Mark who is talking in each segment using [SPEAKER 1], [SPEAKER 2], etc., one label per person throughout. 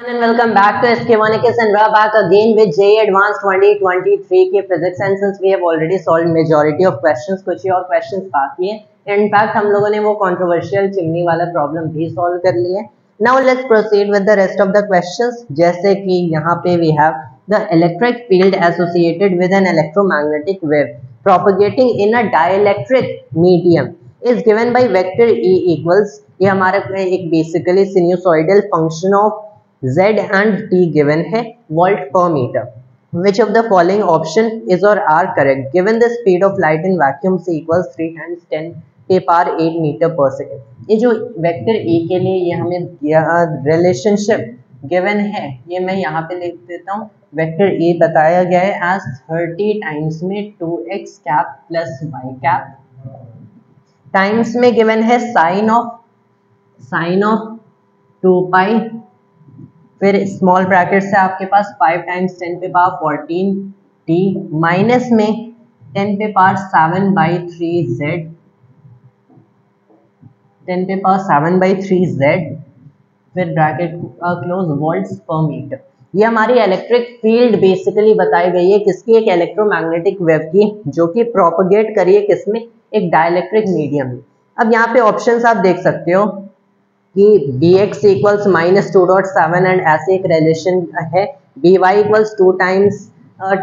[SPEAKER 1] And welcome back to SK Monikis, and we're back again with JEE Advanced 2023 के physics, and since we have already solved majority of questions, कुछ ही और questions बाकी है. In fact हम लोगों ने वो controversial चिमनी वाला problem भी solve कर लिया है. Now let's proceed with the rest of the questions. जैसे कि यहाँ पे we have the electric field associated with an electromagnetic wave propagating in a dielectric medium is given by vector E equals, ये हमारा एक basically sinusoidal function of Z and T given है volt per meter. Which of the following option is or are correct? Given the speed of light in vacuum C equals 3 times 10 के power 8 metre पर second. ये जो vector E के लिए ये हमें relationship given है, ये मैं यहाँ पे लिख देता हूँ. वेक्टर E बताया गया है एज 30 टाइम्स में 2x cap plus y cap, times में गिवन है साइन ऑफ 2 पाई, फिर स्मॉल ब्रैकेट से आपके पास 5 टाइम्स 10 पे पावर 14 t माइनस में 10 पे पावर 7 बाई 3 z, 10 पे पावर 7 बाई 3 z, फिर ब्रैकेट क्लोज वोल्ट्स पर मीटर. ये हमारी इलेक्ट्रिक फील्ड बेसिकली बताई गई है किसकी, एक इलेक्ट्रोमैग्नेटिक वेव की, जो कि प्रोपगेट करिए किसमें, एक डाइलेक्ट्रिक मीडियम में. अब यहाँ पे ऑप्शंस आप देख सकते हो कि bx इक्वल्स -2.7 एंड ऐसे एक रिलेशन है, by इक्वल्स 2 टाइम्स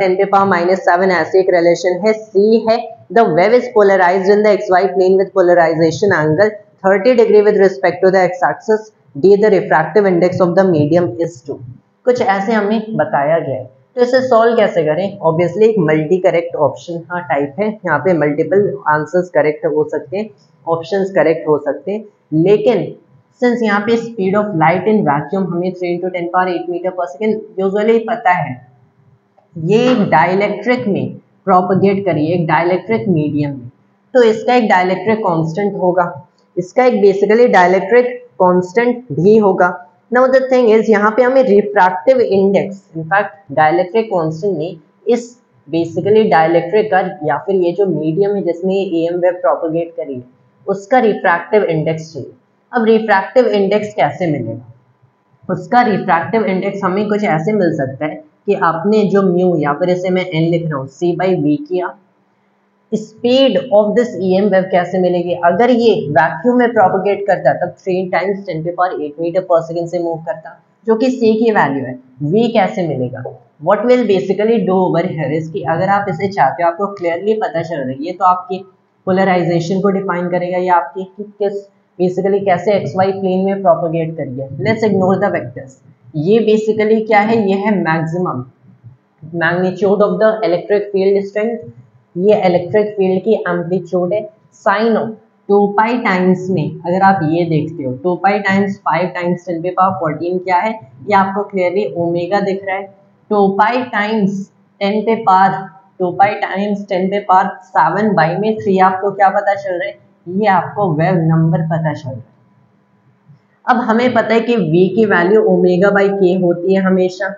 [SPEAKER 1] 10 पे पावर -7 ऐसे एक रिलेशन है, c है the wave is polarised in the xy plane with polarisation angle 30 degree with respect to the x axis, d the refractive index of the medium is 2. कुछ ऐसे हमें बताया गया है. तो इसे सॉल्व कैसे करें? ऑब्वियसली एक मल्टी करेक्ट ऑप्शन का टाइप है, यहाँ पे मल्टीपल आंसर्स करेक्ट हो सकते हैं, ऑप्शंस करेक्ट हो सकते हैं, लेकिन सिंस यहाँ पे speed of light in vacuum हमें 3 × 10⁸ मीटर पर सेकेंड यूजुअली पता है, ये डाइलेक्ट्रिक में प्रोपगेट करिए, एक डाइलेक्ट्रिक मीडियम में, तो इसका एक डाइलेक्ट्रिक कांस्टेंट होगा, इसका एक बेसिकली डाइलेक्ट्रिक कांस्टेंट भी होगा. नाउ द थिंग इज, यहाँ पे हमें refractive index, in fact dielectric constant नहीं, इस बेसिकली डाइलेक्ट्रिक का या फिर ये जो मीडियम है जिसमें एम वेव प्रोपगेट करिए उसका रिफ्रैक्टिव इंडेक्स चाहिए. अब रिफ्रैक्टिव इंडेक्स कैसे मिलेगा? उसका रिफ्रैक्टिव इंडेक्स हमें कुछ ऐसे मिल सकता है कि आपने जो म्यू या फिर इसे मैं n लिख रहा हूँ c/v किया, speed of this EM wave कैसे मिलेगी? अगर ये वैक्यूम में प्रोपगेट करता तब 3 टाइम्स 10 पे पावर 8 मीटर पर सेकेंड से मूव करता, जो कि c की वैल्यू है. v कैसे मिलेगा? What will basically do over here is कि अगर आप इसे चाहते हो, आपको क्लियरली पता चल रही है, तो आपकी पोलराइजेशन को डिफाइन करेगा या आपकी किस बेसिकली कैसे XY प्लेन में प्रोपगेट करिए. Let's ignore the vectors. ये बेसिकली क्या है? ये है maximum magnitude of the electric field strength, ये इलेक्ट्रिक फील्ड की एम्पलीट्यूड है. साइन ऑफ 2 पाई टाइम्स में अगर आप ये देखते हो 2 पाई टाइम्स 5 टाइम्स 10 पे पावर 14 क्या है? ये आपको क्लियरली ओमेगा दिख रहा है. 2 पाई टाइम्स 10 पे पावर 2 पाई टाइम्स 10 पे पावर 7 बाई में 3 आपको क्या पता चल रहा है? ये आपको वेव नंबर पता चल रहा है. अब हमें पता है कि v की वैल्यू ओमेगा बाई के होती है हमेशा.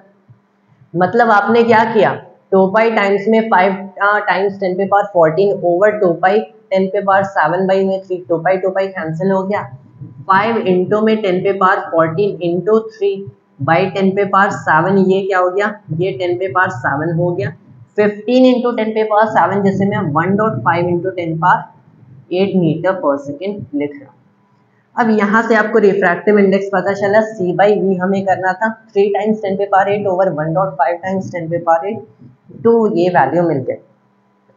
[SPEAKER 1] मतलब आपने क्या किया, 2 पाई टाइम्स में 5 टाइम्स 10 पे पावर 14 ओवर 2 पाई 10 पे पावर 7 बाई में 3, 2 पाई कैंसिल हो गया. 5 इंटू में 10 पे पावर 14 इंटू 3 बाई 10 पे पावर 7, ये क्या हो गया? ये 10 पे पावर 7 हो गया. 15 इंटू 10 पे पावर 7 जिसे मैं 1.5 इंटू 10 पावर 8 मीटर पर सेकेंड लिख रहा हूँ. अब यहाँ से आपको रिफ्रैक्टिव इंडेक्स पता चला, c/v हमें करना था 3 टाइम्स 10 पे पावर 8 ओवर 1.5 टाइम्स 10 पे पावर 8, तो ये वैल्यू मिल गई.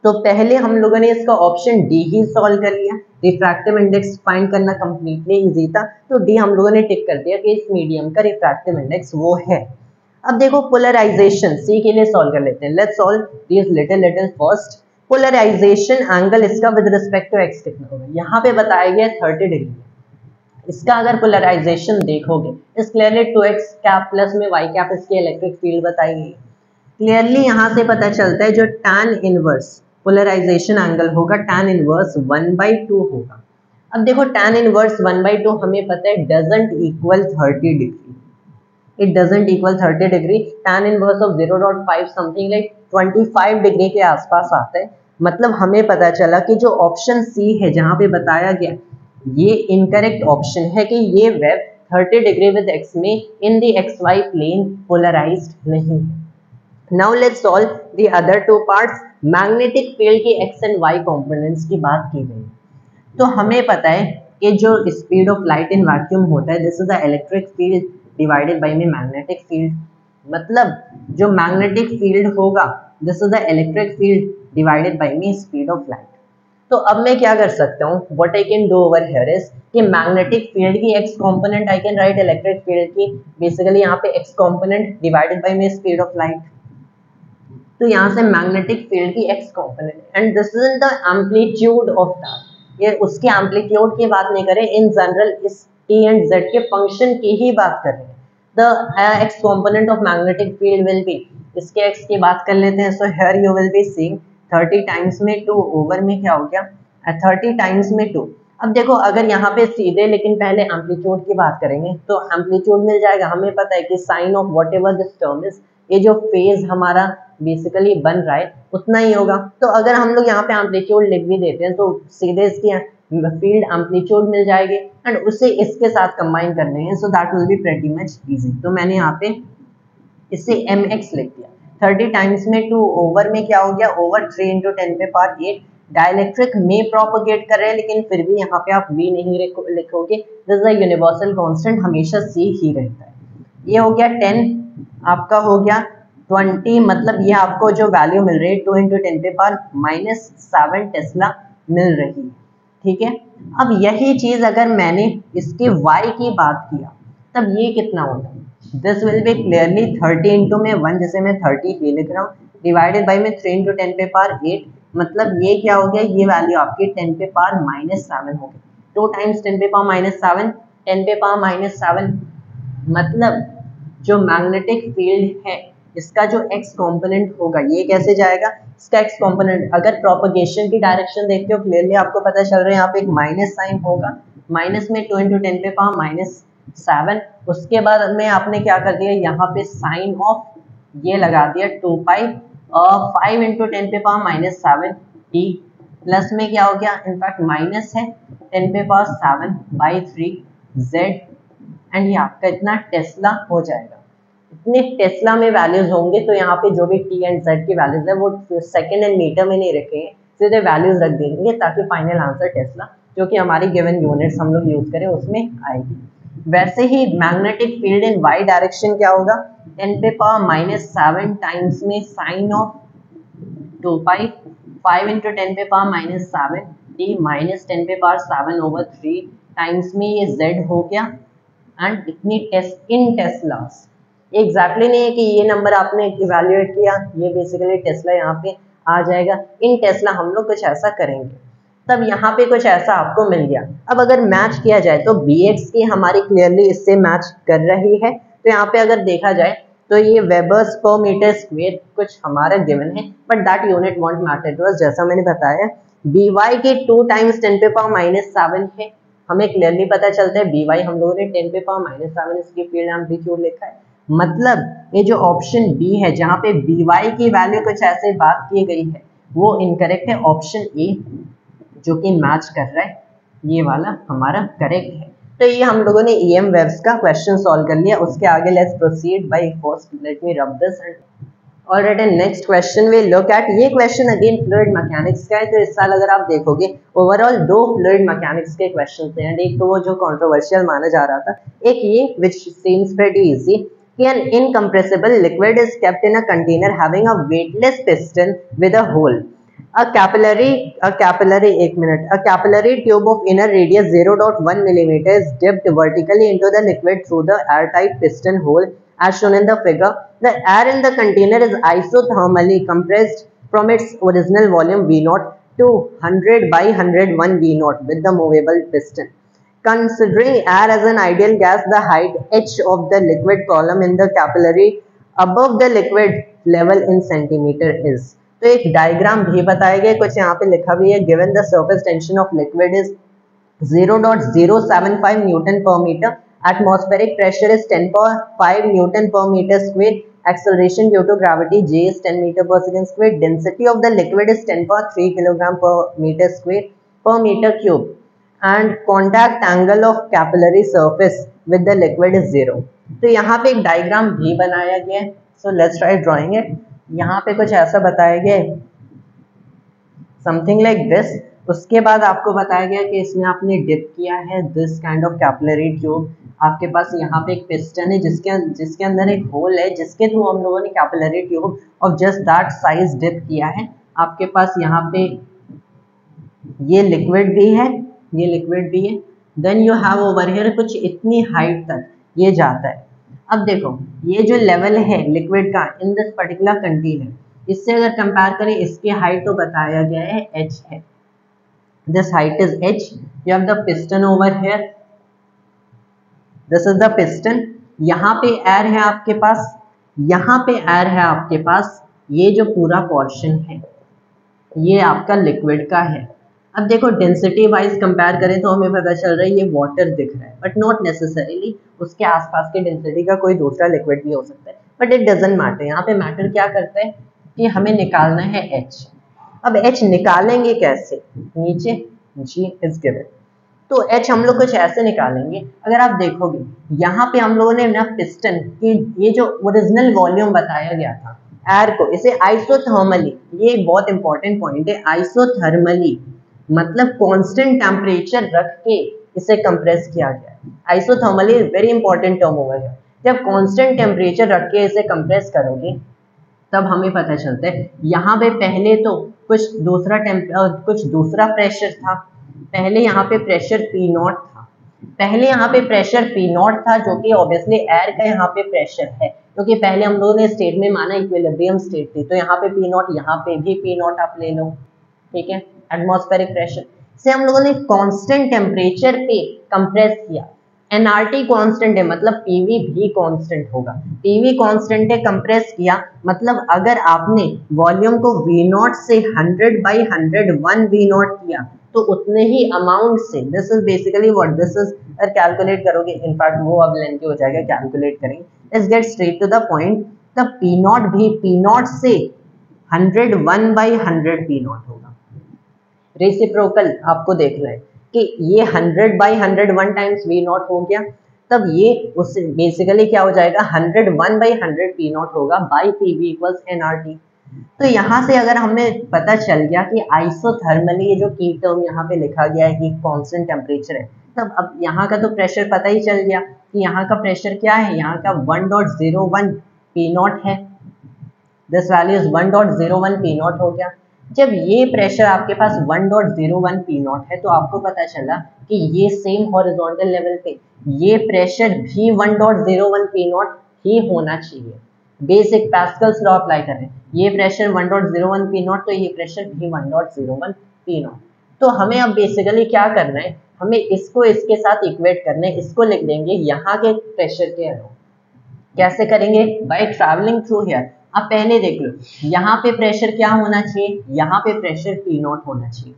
[SPEAKER 1] तो पहले हम लोगों ने इसका ऑप्शन डी ही सॉल्व कर लिया. रिफ्रैक्टिव इंडेक्स फाइंड करना कंप्लीटली इजी था, तो डी हम लोगों ने टिक कर दिया कि इस मीडियम का रिफ्रैक्टिव इंडेक्स वो है. अब देखो पोलराइजेशन सी के लिए सॉल्व कर लेते हैं. Let's solve this little first. Polarisation angle इसका विद रिस्पेक्ट टू एक्स कितना होगा? यहाँ पे बताया गया 30 डिग्री. इसका अगर पोलराइजेशन देखोगे इस क्लियरली 2x कैप प्लस में y कैप इसकी इलेक्ट्रिक फील्ड बताई गई. क्लियरली यहाँ से पता चलता है जो tan इनवर्स पोलराइजेशन एंगल होगा tan इनवर्स 1/2 होगा. अब देखो tan इनवर्स 1/2 हमें पता है doesn't equal 30 degree. It doesn't equal 30 degree. tan inverse of 0.5 something like 25 degree के आसपास आता है. मतलब हमें पता चला कि जो ऑप्शन सी है जहाँ पे बताया गया ये इनकरेक्ट ऑप्शन है कि ये वेव 30 डिग्री विद x में in the xy plane polarised नहीं है। Now let's solve the other two parts. Magnetic field की x एंड y कंपोनेंट्स की बात की गई, तो हमें पता है कि जो speed of light in vacuum होता है this is the electric field divided by में मैग्नेटिक फील्ड। मतलब जो मैग्नेटिक फील्ड होगा this is the electric field divided by में स्पीड ऑफ लाइट। तो अब मैं क्या कर सकता हूँ, what I can do over here is कि मैग्नेटिक फील्ड की x component I can write electric field की बेसिकली यहाँ पे x कंपोनेंट डिवाइडेड बाय में स्पीड ऑफ लाइट। तो यहाँ से मैग्नेटिक फील्ड की x component and this is the amplitude of that. ये उसके एम्पलीट्यूड की बात नहीं करें, इन जनरल इस t एंड z के फंक्शन की ही बात कर रहे हैं। The x component of magnetic field will be, इसके x की बात कर लेते हैं। So here you will be seeing 30 times में 2 ओवर में क्या हो गया 30 टाइम्स में 2। अब देखो अगर यहाँ पे सीधे लेकिन पहले एम्पलीट्यूड की बात करेंगे तो एम्पलीट्यूड मिल जाएगा। हमें पता है कि sine of whatever this term is, ये जो फेज हमारा बेसिकली बन रहा है उतना ही होगा। तो अगर हम लोग यहाँ पे एम्पलीट्यूड लिख भी देते हैं तो सीधे इसकी फील्ड एम्पलीट्यूड मिल जाएगी एंड उसे इसके साथ कंबाइन करने हैं, so that will be pretty much easy. तो मैंने यहाँ पे इसे mx लिख दिया। 30 टाइम्स में 2 ओवर में क्या हो गया ओवर 3 इंटू 10 पे पावर 8। डाइलेक्ट्रिक में प्रोपोगेट कर रहे हैं लेकिन फिर भी यहाँ पे आप v नहीं लिखोगे, this is a universal constant, हमेशा c ही रहता है। ये हो गया 10, आपका हो गया 20, मतलब ये आपको जो वैल्यू मिल रही है 2 इंटू 10 पे पावर -7 टेस्ला मिल रही है। ठीक है, अब यही चीज अगर मैंने इसके y की बात किया तब ये कितना होता है, this will be clearly 30 into में 1 जिसे मैं 30 ही लिख रहा हूँ डिवाइडेड बाई में 3 इंटू 10 पे पावर 8, मतलब ये क्या हो गया, ये वैल्यू आपकी 10 पे पावर -7 हो गई। 2 टाइम्स 10 पे पावर -7, 10 पे पावर -7, मतलब जो मैग्नेटिक फील्ड है इसका जो x कंपोनेंट होगा ये कैसे जाएगा, इसका x कंपोनेंट अगर प्रोपगेशन की डायरेक्शन देखते हो क्लियरली आपको पता चल रहा है यहाँ पे एक माइनस साइन होगा, माइनस में 2 इंटू 10 पे पावर -7, उसके बाद में आपने क्या कर दिया यहाँ पे साइन ऑफ ये लगा दिया 2 पाई 5 इंटू 10 पे पावर -7 t, प्लस में क्या हो गया इनफैक्ट माइनस है 10 पे पावर 7 बाई 3 z एंड ये आपका इतना टेस्ला हो जाएगा। इतने टेस्ला में वैल्यूज होंगे तो यहाँ पे जो भी टी एंड जेड की वैल्यूज है वो सेकंड एंड मीटर में नहीं रखेंगे, सीधे वैल्यूज रख देंगे ताकि फाइनल आंसर टेस्ला जो कि हमारी गिवन यूनिट्स हम लोग यूज करें उसमें आएगी। वैसे ही magnetic field in Y direction क्या होगा 10 पे पावर -7 टाइम्स में साइन ऑफ 2 पाई 5 इंटू 10 पे पावर -7 टी माइनस 10 पे पावर 7 ओवर 3 टाइम्स में ये z हो गया एंड इतनी इन टेस्लास। एग्जैक्टली नहीं है कि ये नंबर आपने इवैल्यूएट किया, ये बेसिकली टेस्ला यहाँ पे आ जाएगा इन टेस्ला। हम लोग कुछ ऐसा करेंगे तब यहाँ पे कुछ ऐसा आपको मिल गया। अब अगर मैच किया जाए तो bx की हमारी क्लियरली इससे मैच कर रही है, तो यहाँ पे अगर देखा जाए तो ये वेबर्स पर मीटर स्क्वायर कुछ हमारा गिवन है but that unit won't matter to us. जैसा मैंने बताया by के 2 टाइम्स 10 पे पावर -7 है, हमें क्लियरली पता चलता है by हम लोगों ने 10 पे पावर -7 इसकी फील्ड एम्पलीट्यूड लिखा है, मतलब ये जो ऑप्शन बी है जहाँ पे by की वैल्यू कुछ ऐसे बात की गई है वो इनकरेक्ट है। ऑप्शन ए जो कि मैच कर रहा है ये वाला हमारा करेक्ट है। तो ये हम लोगों ने EM वेव्स का क्वेश्चन सॉल्व कर लिया। उसके आगे let's proceed by first let me rub this and alright next question we look at. ये क्वेश्चन अगेन फ्लूइड मैकेनिक्स का है, तो इस साल अगर आप देखोगे ओवरऑल 2 फ्लूइड मैकेनिक्स के क्वेश्चन थे एंड एक तो वो जो कंट्रोवर्शियल माना जा रहा था, एक ये व्हिच सीम्स प्रीटी इजी कि an incompressible liquid is kept in a container having a weightless piston with a hole. A capillary tube of inner radius 0.1 mm is dipped vertically into the liquid through the airtight piston hole as shown in the figure. The air in the container is isothermally compressed from its original volume V0 to 100 by 101 V0 with the movable piston. Considering air as an ideal gas, the height h of the liquid column in the capillary above the liquid level in centimeter is. तो एक diagram भी बताया गया, कुछ यहाँ पे लिखा भी है given the surface tension of liquid is 0.075 newton per metre, atmospheric pressure is 10.5 newton per metre square, acceleration due to gravity G is 10 meter per second square, density of the liquid is 10.3 kilogram per meter square per meter cube. And contact angle of capillary surface with the liquid is 0। तो यहाँ पे एक diagram भी बनाया गया है, so let's try drawing it. यहाँ पे कुछ ऐसा बताया गया है, समथिंग लाइक दिस। उसके बाद आपको बताया गया कि इसमें आपने डिप किया है this kind of capillary tube. आपके पास यहाँ पे एक पिस्टन है जिसके अंदर एक होल है, जिसके थ्रू हम लोगों ने capillary tube of just that size dip किया है। आपके पास यहाँ पे ये लिक्विड भी है, ये लिक्विड भी है। Then you have over here कुछ इतनी हाइट तक ये जाता है। अब देखो ये जो लेवल है लिक्विड का इन दिस पर्टिकुलर कंटेनर, इससे अगर कंपेयर करें इसकी हाइट तो बताया गया है h है। This height is h। You have the piston over here, this is the piston. यहाँ पे एयर है आपके पास, यहाँ पे एयर है आपके पास। ये जो पूरा पोर्शन है ये आपका लिक्विड का है। अब देखो डेंसिटी वाइज कंपेयर करें तो हमें पता चल रहा है ये वाटर दिख रहा है, बट नॉट नेसेसरीली, उसके आसपास के डेंसिटी का कोई दूसरा लिक्विड भी हो सकता है, बट इट डजंट मैटर। यहाँ पे मैटर क्या करता है कि हमें निकालना है h। अब h निकालेंगे कैसे, नीचे g इज गिवन, तो h हम लोग कुछ ऐसे निकालेंगे। अगर आप देखोगे यहाँ पे हम लोगों ने ना पिस्टन की ये जो ओरिजिनल वॉल्यूम बताया गया था एयर को, इसे आइसोथर्मली, ये एक बहुत इंपॉर्टेंट पॉइंट है, आइसोथर्मली मतलब कांस्टेंट टेम्परेचर रख के इसे कंप्रेस किया गया है। आइसोथर्मली वेरी इंपॉर्टेंट टर्म होगा है। जब कांस्टेंट टेम्परेचर रख के इसे कंप्रेस करोगे तब हमें पता चलता है यहाँ पे पहले तो कुछ दूसरा प्रेशर था। पहले यहाँ पे प्रेशर P0 था, पहले यहाँ पे प्रेशर P0 था जो कि ऑब्वियसली एयर का यहाँ पे प्रेशर है, क्योंकि पहले हम लोगों ने स्टेट में माना इक्विलिब्रियम स्टेट थी, तो यहाँ पे P0, यहाँ पे भी P0 आप ले लो, ठीक है, एटमॉस्फेरिक प्रेशर से हम लोगों ने कांस्टेंट टेम्परेचर पे कंप्रेस किया। एनआरटी कांस्टेंट है मतलब पीवी भी कांस्टेंट होगा, पीवी कांस्टेंट है, कंप्रेस किया मतलब अगर आपने वॉल्यूम को V0 से 100/101 V0 किया तो उतने ही अमाउंट से, this is basically what this is, अगर कैलकुलेट करोगे, इनफैक्ट वो अब लेंथी हो जाएगा, कैलकुलेट करेंगे, let's get straight to the point. The P0 भी P0 से 101/100 P0 होगा। रेसिप्रोकल आपको देखना है कि ये 100/101 टाइम्स V0 हो गया, तब ये उससे बेसिकली क्या हो जाएगा 101/100 P0 होगा बाई PV इक्वल्स nRT। तो यहाँ से अगर हमें पता चल गया कि आइसोथर्मली ये जो की टर्म यहाँ पे लिखा गया है कि कांस्टेंट टेम्परेचर है, तब अब यहाँ का तो प्रेशर पता ही चल गया कि यहाँ का प्रेशर क्या है, यहाँ का 1.01 P0 है। दिस वैल्यू इज 1.01 P0 हो गया। जब ये प्रेशर आपके पास 1.01 P0 है तो आपको पता चला कि ये सेम हॉरिजॉन्टल लेवल पे ये प्रेशर भी 1.01 P0 ही होना चाहिए। बेसिक पास्कल्स लॉ अप्लाई कर रहे हैं, ये प्रेशर 1.01 P0 तो ये प्रेशर भी 1.01 P0। तो हमें अब बेसिकली क्या करना है, हमें इसको इसके साथ इक्वेट करना है, इसको लिख देंगे यहाँ के प्रेशर के अलों। कैसे करेंगे, बाय ट्रैवलिंग थ्रू हियर। अब पहले देख लो यहाँ पे प्रेशर क्या होना चाहिए, यहाँ पे प्रेशर P0 होना चाहिए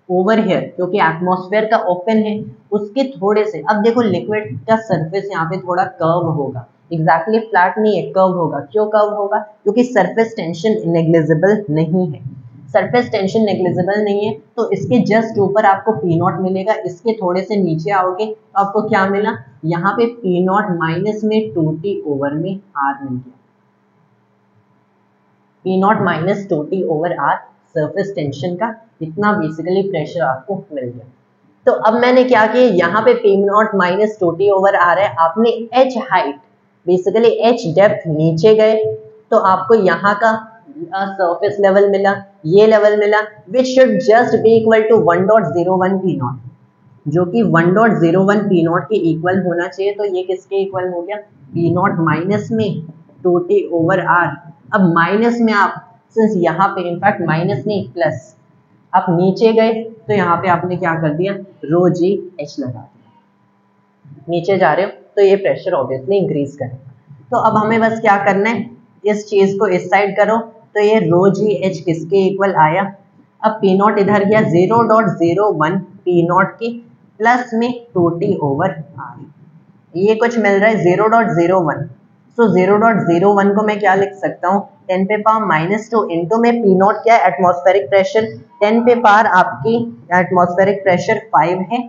[SPEAKER 1] ओवर हियर, क्योंकि एटमॉस्फेयर का ओपन है उसके थोड़े से, अब देखो लिक्विड का सरफेस यहाँ पे थोड़ा कर्व होगा, एग्जैक्टली फ्लैट नहीं है, कर्व होगा। क्यों कर्व होगा, क्योंकि सरफेस टेंशन नेग्लिजिबल नहीं है, सरफेस टेंशन नेग्लिजिबल नहीं है, तो इसके जस्ट ऊपर आपको P0 मिलेगा। इसके थोड़े से नीचे आओगे तो आपको क्या मिला, यहाँ पे P0 माइनस में 2T ओवर में R मिल गया, P0 minus 2T over R surface tension का इतना बेसिकली प्रेशर आपको मिल गया। तो अब मैंने क्या किया, यहाँ पे P0 minus 2T over R है, आपने H height basically H depth नीचे गए तो आपको यहाँ का सरफेस लेवल मिला, ये लेवल मिला, which should just be equal to 1.01 P0, जो कि 1.01 P0 के इक्वल होना चाहिए। तो ये किसके इक्वल हो गया, P0 माइनस में 2T ओवर R। अब माइनस में आप सिंस यहाँ पे इनफैक्ट माइनस नहीं प्लस आप नीचे गए तो यहाँ पे आपने क्या कर दिया, रो जी एच लगा दिया, नीचे जा रहे हो तो ये प्रेशर ऑब्वियसली इंक्रीज करेगा। तो अब हमें बस क्या करना है, इस चीज को इस साइड करो तो ये रो जी एच किसके इक्वल आया। अब P0 इधर गया 0.01 P0 के प्लस में 2T ओवर R, ये कुछ मिल रहा है 0.01। तो 0.01 को मैं क्या लिख सकता हूँ, 10 पे पावर माइनस 2 इंटू में P0 क्या है एटमॉस्फेरिक प्रेशर, 10 पे पावर आपकी एटमॉस्फेरिक प्रेशर 5 है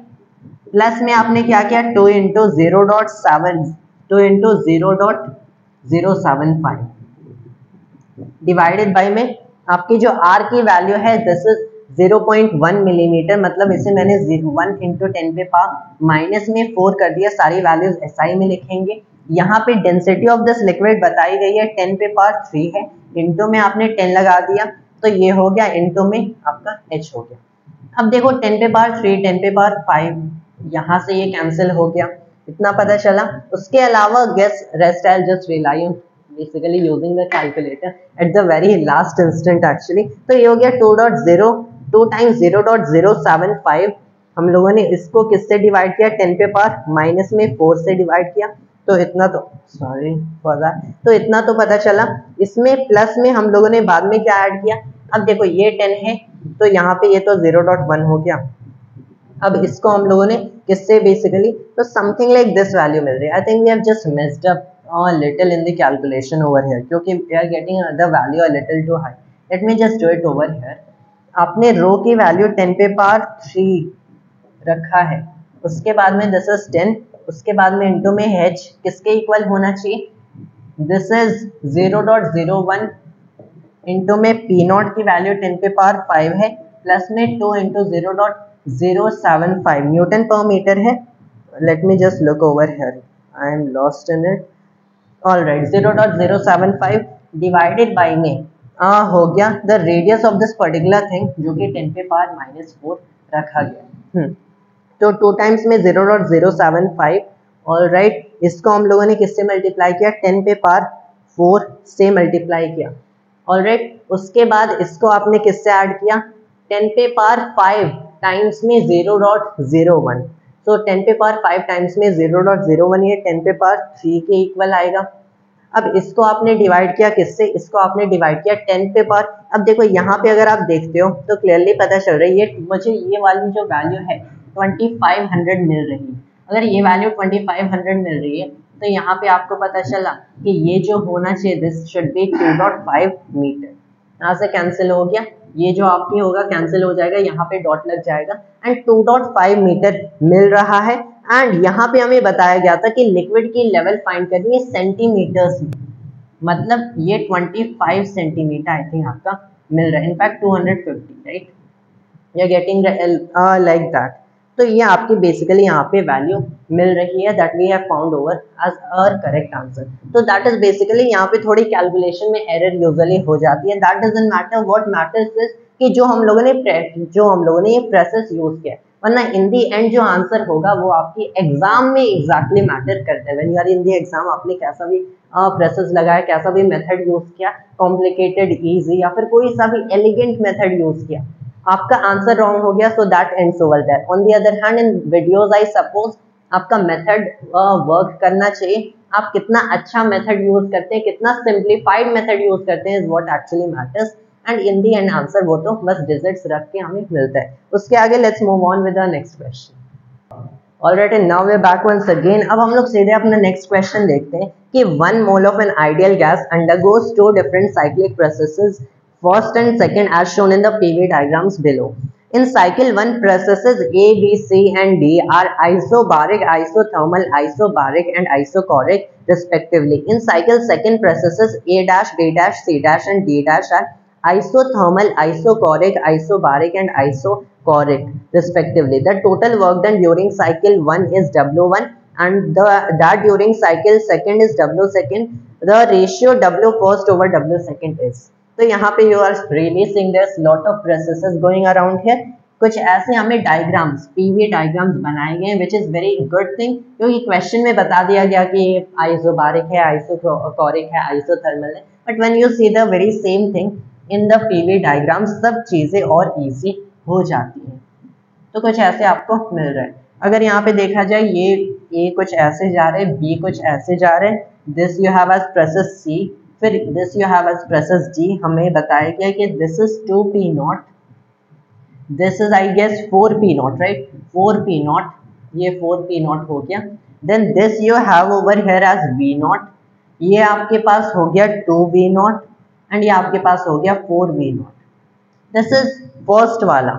[SPEAKER 1] प्लस में आपने क्या किया 2 इंटू 0.7 2 इंटू 0.075 डिवाइडेड बाई में आपकी जो आर की वैल्यू है दिस इज 0.1 मिलीमीटर, मतलब इसे मैंने 1 इंटू 10 पे पावर माइनस में 4 कर दिया, सारी वैल्यूज एसआई में लिखेंगे। यहाँ पे डेंसिटी ऑफ दिस लिक्विड बताई गई है 10 पे पावर 3 है, इंटू में आपने 10 लगा दिया तो ये हो गया, इंटू में आपका h हो गया। अब देखो 10 पे पावर 3 10 पे पावर 5, यहाँ से ये कैंसिल हो गया, इतना पता चला। उसके अलावा guess rest I just rely on basically using the calculator at the very last instant actually। तो ये हो गया 2.0 2 टाइम्स 0.075, हम लोगों ने इसको किससे डिवाइड किया 10 पे पावर माइनस में 4 से डिवाइड किया, तो इतना तो सॉरी फॉर दैट, तो इतना तो पता चला। इसमें प्लस में हम लोगों ने बाद में क्या ऐड किया, अब देखो ये 10 है तो यहाँ पे ये तो 0.1 हो गया, अब इसको हम लोगों ने किससे बेसिकली तो समथिंग लाइक दिस वैल्यू मिल रही है। I think we have just missed up little in the calculation over here क्योंकि we are getting the value a little too high। let me just do it over here। आपने रो की value 10 पे power 3 रखा है, उसके बाद में this is 10, उसके बाद में इंटू में h किसके इक्वल होना चाहिए, दिस इज 0.01 इंटू में पी नॉट की वैल्यू 10 पे पावर 5 है, प्लस में 2 इंटू 0.075 न्यूटन पर मीटर है। Let me just look over here, I am lost in it. All right 0.075 divided by में हो गया the radius of this particular thing जो कि 10 पे पावर -4 रखा गया। तो 2 टाइम्स में 0.075। ऑल राइट, इसको हम लोगों ने किससे मल्टीप्लाई किया 10 पे पावर 4 से मल्टीप्लाई किया। ऑल राइट, उसके बाद इसको आपने किससे ऐड किया 10 पे पावर 5 टाइम्स में 0.01, तो 10 पे पावर 5 टाइम्स में 0.01 ये 10 पे पावर 3 के इक्वल आएगा। अब इसको आपने डिवाइड किया किससे, इसको आपने डिवाइड किया 10 पे पावर। अब देखो यहाँ पे अगर आप देखते हो तो क्लियरली पता चल रही है मुझे ये वाली जो वैल्यू है 2500 मिल रही है। अगर ये वैल्यू 2500 मिल रही है तो यहाँ पे आपको पता चला कि ये जो होना चाहिए दिस शुड बी 2.5 मीटर। यहाँ से कैंसिल हो गया, ये जो आपकी होगा कैंसिल हो जाएगा, यहाँ पे डॉट लग जाएगा एंड 2.5 मीटर मिल रहा है। एंड यहाँ पे हमें बताया गया था कि लिक्विड की लेवल फाइंड करनी है सेंटीमीटर्स में, मतलब ये 25 सेंटीमीटर आई थिंक आपका मिल रहा है, in fact 250 right, you are getting like that. तो ये आपकी बेसिकली यहाँ पे वैल्यू मिल रही है that we have found over as our correct answer. तो दैट इज बेसिकली यहाँ पे थोड़ी कैलकुलेशन में एरर यूजुअली हो जाती है, that doesn't matter, what matters is कि जो हम लोगों ने ये प्रोसेस यूज किया, वरना इन दी एंड जो आंसर होगा वो आपकी एग्जाम में एग्जैक्टली मैटर करता है। When you are in the exam आपने कैसा भी प्रोसेस लगाया, कैसा भी मेथड यूज किया, कॉम्प्लिकेटेड इजी या फिर कोई सा भी एलिगेंट मेथड यूज किया, आपका आंसर रॉन्ग हो गया, so that ends over there. On the other hand in videos I suppose आपका मेथड वर्क करना चाहिए, आप कितना अच्छा मेथड यूज करते हैं, कितना सिंप्लीफाइड मेथड यूज करते हैं is what actually matters. And in the and answer वो तो बस डिजिट्स रख के हमें मिलता है। उसके आगे let's move on with the next question. Alright, and now we are back once again. अब हम लोग सीधे अपना नेक्स्ट क्वेश्चन देखते हैं कि 1 mole of an ideal gas undergoes 2 different cyclic processes first and second as shown in the PV diagrams below. In cycle 1 processes A, B, C and D are isobaric, isothermal, isobaric and isochoric respectively. In cycle 2 processes A dash, B dash, C dash and D dash are isothermal, isochoric, isobaric and isochoric respectively. The total work done during cycle 1 is W1 and that during cycle 2 is W second. The ratio W first over W second is, तो यहाँ पे you are really seeing there is lot of processes going around here. कुछ ऐसे हमें diagrams PV diagrams बनाए गए which is very good thing, क्योंकि question में बता दिया गया कि ये आइसोबारिक है, आइसोकोरिक है, आइसोथर्मल है, but when you see the very same thing in the PV diagrams सब चीजें और इजी हो जाती हैं। तो कुछ ऐसे आपको मिल रहा है। अगर यहाँ पे देखा जाए ये ए कुछ ऐसे जा रहे हैं, बी कुछ ऐसे जा रहे हैं, this you have as process C, फिर this you have as process G. हमें बताया गया कि this is 2p0, this is I guess 4p0 right, 4p0, ये 4p0 हो गया। Then this you have over here as v0, ये आपके पास हो गया 2v0 एंड ये आपके पास हो गया 4v0। दिस इज फर्स्ट वाला,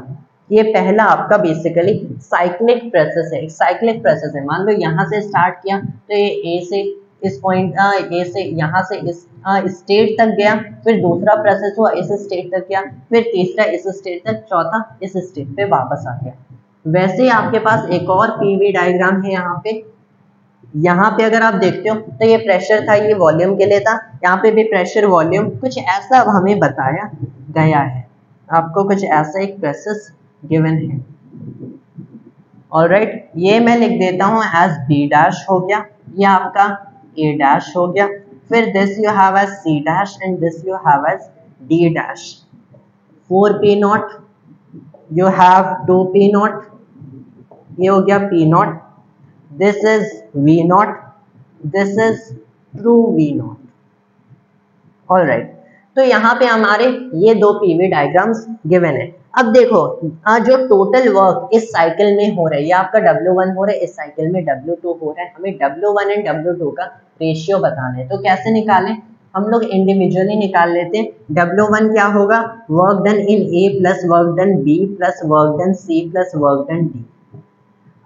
[SPEAKER 1] ये पहला आपका बेसिकली साइक्लिक प्रोसेस है, साइक्लिक प्रोसेस है। मान लो यहाँ से स्टार्ट किया तो ये ए से इस पॉइंट ए से यहाँ से इस स्टेट तक गया, फिर दूसरा प्रोसेस हुआ इस स्टेट तक गया, फिर तीसरा इस स्टेट तक, चौथा इस स्टेट पे वापस आ गया। वैसे ही आपके पास एक और पीवी डायग्राम है यहाँ पे। यहाँ पे अगर आप देखते हो तो ये प्रेशर था, ये वॉल्यूम के लिए था, यहाँ पे भी प्रेशर वॉल्यूम कुछ ऐसा हमें बताया गया है। आपको कुछ ऐसा एक प्रोसेस गिवन है। ऑलराइट, ये मैं लिख देता हूँ एज बी डैश हो गया, ये आपका ए डैश हो गया, फिर this you have as C dash and this you have as D dash. 4p naught, you have 2p naught, ये हो गया p naught, this is v naught, this is true v naught. Alright, तो यहाँ पे हमारे ये दो PV diagrams given है। अब देखो जो टोटल वर्क इस साइकिल में हो रहा है, ये आपका W1 हो रहा है, इस साइकिल में W2 हो रहा है। हमें W1 एंड W2 का रेशियो बताना है, तो कैसे निकालें? हम लोग इंडिविजुअली निकाल लेते हैं। W1 क्या होगा? Work done in A plus work done B plus work done C plus work done D।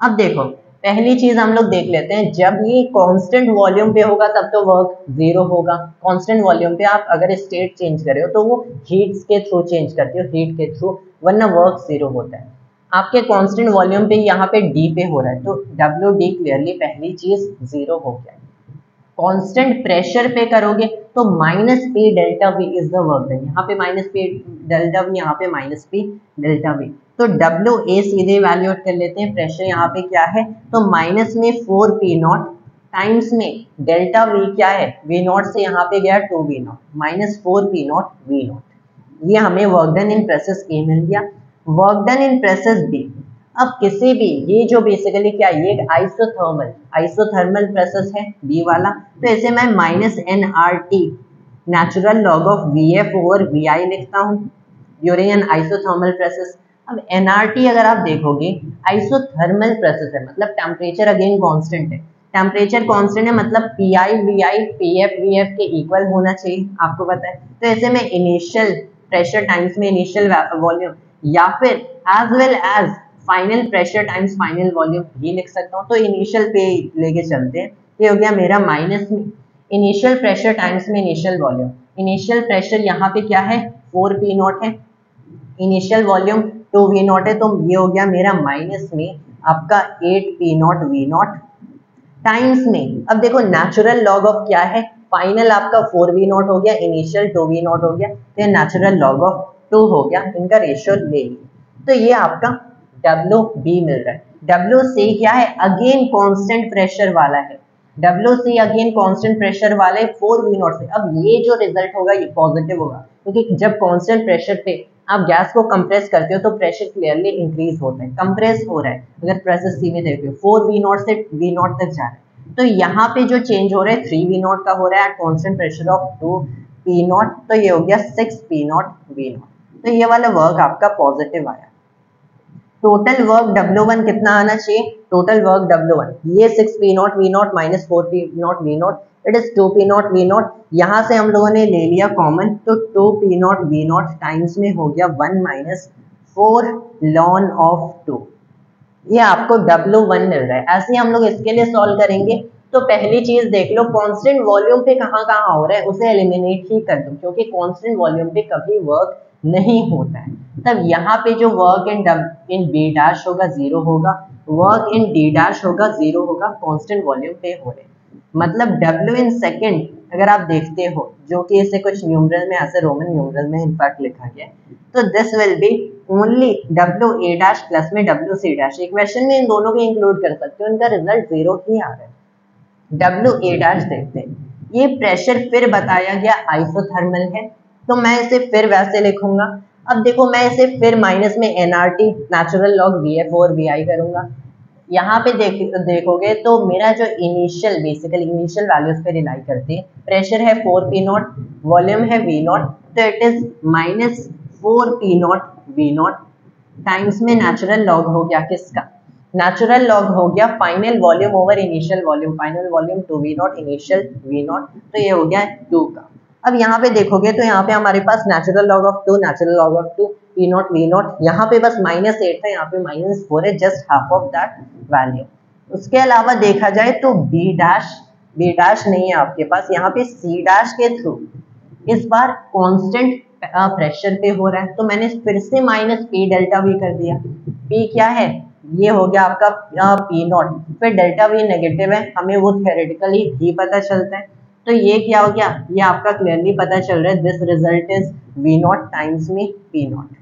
[SPEAKER 1] अब देखो पहली चीज हम लोग देख लेते हैं, जब ये कांस्टेंट वॉल्यूम पे होगा तब तो वर्क जीरो होगा। कांस्टेंट वॉल्यूम पे आप अगर स्टेट चेंज करे हो तो वो हीट्स के थ्रू चेंज करते हो, हीट के थ्रू, वरना वर्क जीरो होता है। आपके कांस्टेंट वॉल्यूम पे यहाँ पे डी पे हो रहा है, तो डब्ल्यू डी क्लियरली पहली चीज जीरो हो गया। कांस्टेंट प्रेशर पे करोगे तो minus P delta we is the work done. यहाँ पे माइनस पी डेल्टा वी, यहाँ पे माइनस पी डेल्टा वी, तो डब्ल्यू ए सीधे वैल्यूएट कर लेते हैं। प्रेशर यहाँ पे क्या है, तो माइनस में 4p नॉट टाइम्स में डेल्टा वी क्या है, वी नॉट से यहाँ पे गया 2v naught, minus 4p naught V naught. ये हमें work done in process A मिल गया। Work done in process B, अब किसी भी, ये जो बेसिकली क्या है, ये एक आइसोथर्मल प्रोसेस है बी वाला, तो इसे मैं minus nRT natural log of Vf over Vi लिखता हूँ ड्यूरिंग एन आइसोथर्मल प्रोसेस। अब nRT अगर आप देखोगे आइसोथर्मल प्रोसेस है, मतलब टेम्परेचर अगेन कांस्टेंट है, टेम्परेचर कांस्टेंट है, मतलब Pi Vi Pf Vf के इक्वल होना चाहिए, आपको पता है। तो ऐसे में इनिशियल प्रेशर टाइम्स में इनिशियल वॉल्यूम, या फिर as well as final pressure times final volume भी लिख सकता हूँ। तो इनिशियल पे लेके चलते हैं, ये हो गया मेरा माइनस में इनिशियल प्रेशर टाइम्स में इनिशियल वॉल्यूम। इनिशियल प्रेशर यहाँ पे क्या है, 4p नॉट है, इनिशियल वॉल्यूम 2v नॉट है, तो ये हो गया मेरा माइनस में आपका 8p not v not times में। अब देखो नेचुरल लॉग ऑफ क्या है, फाइनल आपका 4v नॉट हो गया, इनिशियल 2v नॉट हो गया, तो नेचुरल लॉग ऑफ 2 हो गया, इनका रेशियो ले लिया। तो ये आपका WB मिल रहा है। WC क्या है, अगेन कांस्टेंट प्रेशर वाला है, WC अगेन कांस्टेंट प्रेशर वाले 4v नॉट से। अब ये जो रिजल्ट होगा ये पॉजिटिव होगा, क्योंकि जब कांस्टेंट प्रेशर पे आप गैस को कंप्रेस करते हो तो प्रेशर क्लियरली इंक्रीज होता है, कंप्रेस हो रहा है। अगर प्रेशर सी में देखो 4v नॉट से v नॉट तक जा रहा है, तो यहाँ पे जो चेंज हो रहा है 3v नॉट का हो रहा है at constant pressure of 2p not, तो ये हो गया 6p नॉट v नॉट। तो ये वाला वर्क आपका पॉजिटिव आया। टोटल वर्क W1 कितना आना चाहिए, टोटल वर्क W1 ये 6p not v not minus 4p not v not, it is 2p not v not. यहाँ से हम लोगों ने ले लिया कॉमन, तो 2p not v not times में हो गया 1 माइनस 4 ln ऑफ 2। ये आपको W1 मिल रहा है। ऐसे ही हम लोग इसके लिए सॉल्व करेंगे। तो पहली चीज देख लो, कांस्टेंट वॉल्यूम पे कहाँ कहाँ हो रहा है उसे एलिमिनेट ही कर दो, क्योंकि कांस्टेंट वॉल्यूम पे कभी वर्क नहीं होता है। तब यहाँ पे जो वर्क इन बी डैश होगा जीरो होगा, वर्क इन डी डैश होगा जीरो होगा, कांस्टेंट वॉल्यूम पे हो रहे। मतलब W इन सेकेंड अगर आप देखते हो, जो कि इसे कुछ न्यूमरल में ऐसे रोमन न्यूमरल में इनफैक्ट लिखा गया है, तो this will B only WA dash plus में WC डैश। इक्वेशन में इन दोनों को इंक्लूड कर सकते हो, इनका रिजल्ट जीरो ही आ रहा है। WA डैश देखते हैं, ये प्रेशर फिर बताया गया आइसोथर्मल है, तो मैं इसे फिर वैसे लिखूंगा। अब देखो मैं इसे फिर माइनस में nRT नेचुरल लॉग Vf और Vi करूंगा। यहाँ पे देखोगे तो मेरा जो इनिशियल बेसिकली इनिशियल वैल्यूज पे रिलाई करते हैं, प्रेशर है 4p नॉट, वॉल्यूम है v नॉट, तो it is minus 4p not v not times में नेचुरल लॉग हो गया किसका, नेचुरल लॉग हो गया final volume over initial volume, final volume 2v not initial v not, तो ये हो गया 2 का। अब यहाँ पे देखोगे तो यहाँ पे हमारे पास natural log of 2 natural log of 2 P naught V naught, यहाँ पे बस -8 था, यहाँ पे -4 है, just half of that value. उसके अलावा देखा जाए तो बी डैश नहीं है आपके पास, यहाँ पे सी डैश के थ्रू इस बार कांस्टेंट प्रेशर पे हो रहा है, तो मैंने फिर से -p डेल्टा वी कर दिया। p क्या है, ये हो गया आपका पी नॉट, फिर डेल्टा वी नेगेटिव है, हमें वो थ्योरेटिकली भी पता चलता है, तो ये क्या हो गया, ये आपका क्लियरली पता चल रहा है, this result is V naught times में पी नॉट।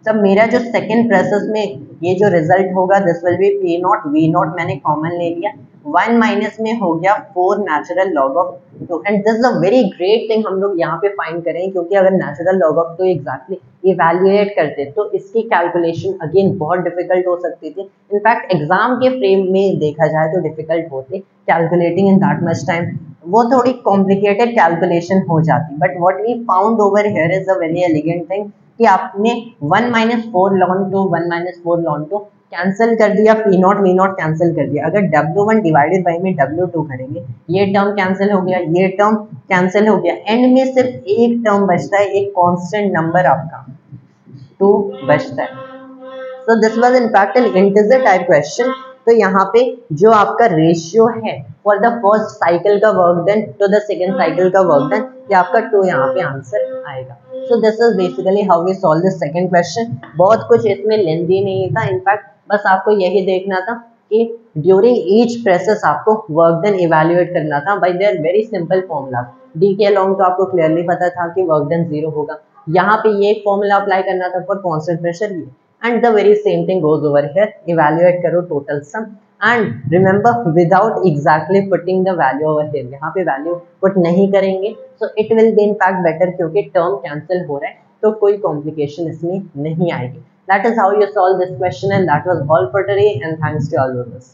[SPEAKER 1] तब मेरा जो सेकेंड प्रोसेस में ये जो रिजल्ट होगा this will be P naught V naught, मैंने कॉमन ले लिया, 1 माइनस में हो गया 4 natural log of 2, and this is a very great thing हम लोग यहाँ पे फाइंड करें, क्योंकि अगर natural log of 2 exactly evaluate करते तो इसकी कैलकुलेशन अगेन बहुत डिफिकल्ट हो सकती थी, इनफैक्ट एग्जाम के फ्रेम में देखा जाए तो डिफिकल्ट होते calculating in that much time, वो थोड़ी कॉम्प्लिकेटेड कैलकुलेशन हो जाती, but what we found over here is a very elegant thing कि आपने 1 minus 4 ln two 1 minus 4 ln two cancel कर दिया, P naught V naught cancel कर दिया, अगर W1 डिवाइडेड बाई में W2 करेंगे, ये टर्म कैंसिल हो गया, ये टर्म कैंसिल हो गया, एंड में सिर्फ एक टर्म बचता है, एक कांस्टेंट नंबर आपका 2 बचता है। So this was in fact an integer type question, तो यहाँ पे जो आपका रेशियो है फॉर द फर्स्ट साइकिल का work done to the second cycle का वर्क डन, ये आपका 2 यहाँ पे आंसर आएगा। So this is basically how we solve this second question. बहुत कुछ इसमें लेंथी नहीं था, इनफैक्ट बस आपको यही देखना था कि ड्यूरिंग ईच प्रोसेस आपको वर्क डन इवैल्यूएट करना था bye there very simple formula. D के अलोंग तो आपको क्लियरली पता था कि वर्क डन 0 होगा, यहाँ पे ये फॉर्मूला अप्लाई करना था फॉर कांस्टेंट प्रेशर, ये and the very same thing goes over here, evaluate करो total sum and remember without exactly putting the value over here, यहाँ पे value put नहीं करेंगे, so it will be in fact better क्योंकि term cancel हो रहा है, तो कोई complication इसमें नहीं आएगी। That is how you solve this question and that was all for today and thanks to all viewers.